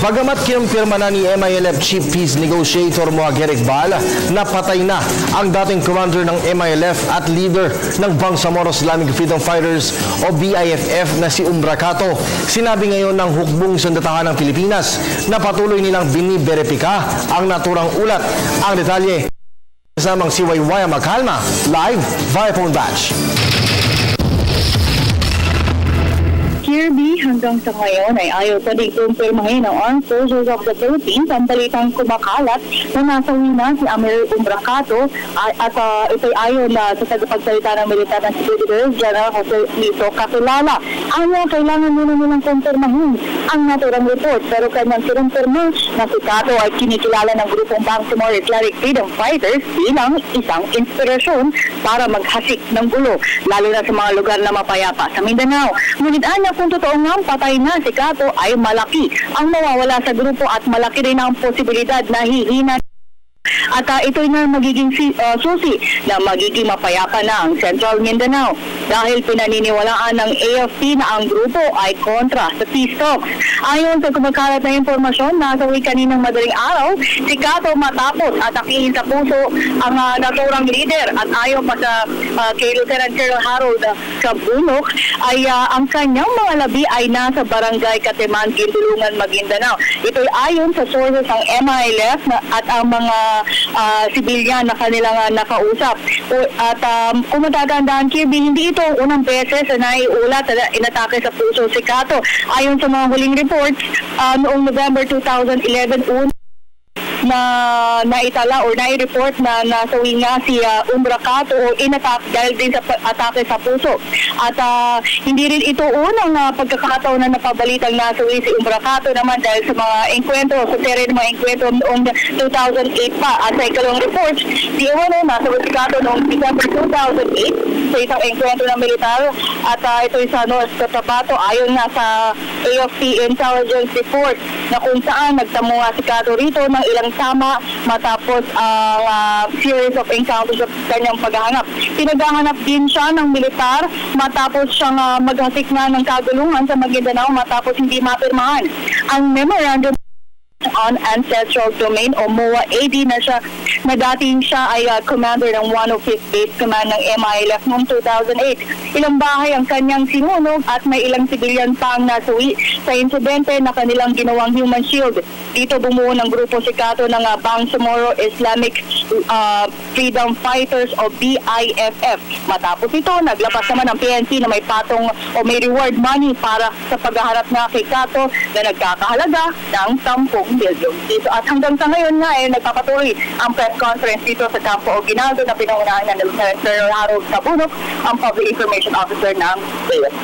Bagamat kinumpirma na ni MILF Chief Peace Negotiator Moager Iqbal na patay na ang dating commander ng MILF at leader ng Bangsamoro Islamic Freedom Fighters o BIFF na si Umbracato, sinabi ngayon ng hukbong sundatahan ng Pilipinas na patuloy nilang biniberipika ang naturang ulat. Ang detalye kasamang si Waywaya Makalma, live via phone batch. Kirby, hanggang sa ngayon ay ayaw pa din kumpirmahin ng Armed Forces of the Philippines ang balitang kumakalat na nasawi na si Amir Umbracato at ito'y ayaw na sa tagapagsalita ng militar ng Brigadier General Jose Lito Capilala. Ayaw, kailangan muna nilang kumpirmahin ang naturang report, pero kanyang kinumpirma na si Cato ay kinikilala ng grupong Bangsamoro Islamic Freedom Fighters bilang isang inspirasyon para maghasik ng gulo, lalo na sa mga lugar na mapayapa sa Mindanao. Ngunit kung totoo nga patay na si Cato ay malaki ang mawawala sa grupo at malaki rin ang posibilidad na hihina at ito'y na magiging susi na magiging mapayapa na ang Central Mindanao dahil pinaniniwalaan ng AFP na ang grupo ay kontra sa peace talks. Ayon sa kumakalat na impormasyon, nasawi kaninang madaling araw si Cato matapos atakihin sa puso ang naturang leader at ayon pa sa kay Lieutenant Colonel Harold Cabunok ay ang kanyang mga labi ay nasa barangay Katiman, Gindulungan, Maguindanao. Ito'y ayon sa sources ng MILF at ang mga sibilyan na kanilang nakausap. At kung matatandaan, Kirby, hindi ito unang beses na naiulat na inatake sa puso si Cato. Ayon sa mga huling reports, noong November 2011, na naitala o nai-report na nasawi nga si Umbracato o inatak dahil din sa atake sa puso. At hindi rin ito unang pagkakataon na napabalitang nasawi si Umbracato naman dahil sa mga engkwentro, sa seri ng mga engkwentro noong 2008 pa. At sa ikalawang reports, di umano nasawi si Cato noong December 2008 sa isang engkwentro ng militar at ito sa North Cotabato ayon nga sa AFP intelligence report na kung saan nagtamo nga si Cato rito ng ilang sama matapos ang series of encounters sa kanyang paghahanap. Pinaghahanap din siya ng militar matapos siyang maghasik na ng kagulungan sa Maguindanao matapos hindi mapirmahan ang memorandum on Ancestral Domain o MOA-AD na dating siya ay commander ng 105th Base Command ng MILF noong 2008. Ilang bahay ang kanyang sinunog at may ilang sibilyan pa ang nasuwi sa insidente na kanilang ginawang human shield. Dito bumuo ng grupo si Cato ng Bangsamoro Islamic Freedom Fighters o BIFF. Matapos ito, naglapas naman ang PNP na may patong o may reward money para sa paghaharap na kay Cato na nagkakahalaga ng 10 milyon. At hanggang sa ngayon nga nagpapatuloy ang press conference dito sa Campo Aguinaldo na pinangunahan ng Lieutenant Colonel Harold Cabunok, ang Public Information Officer ng AFP.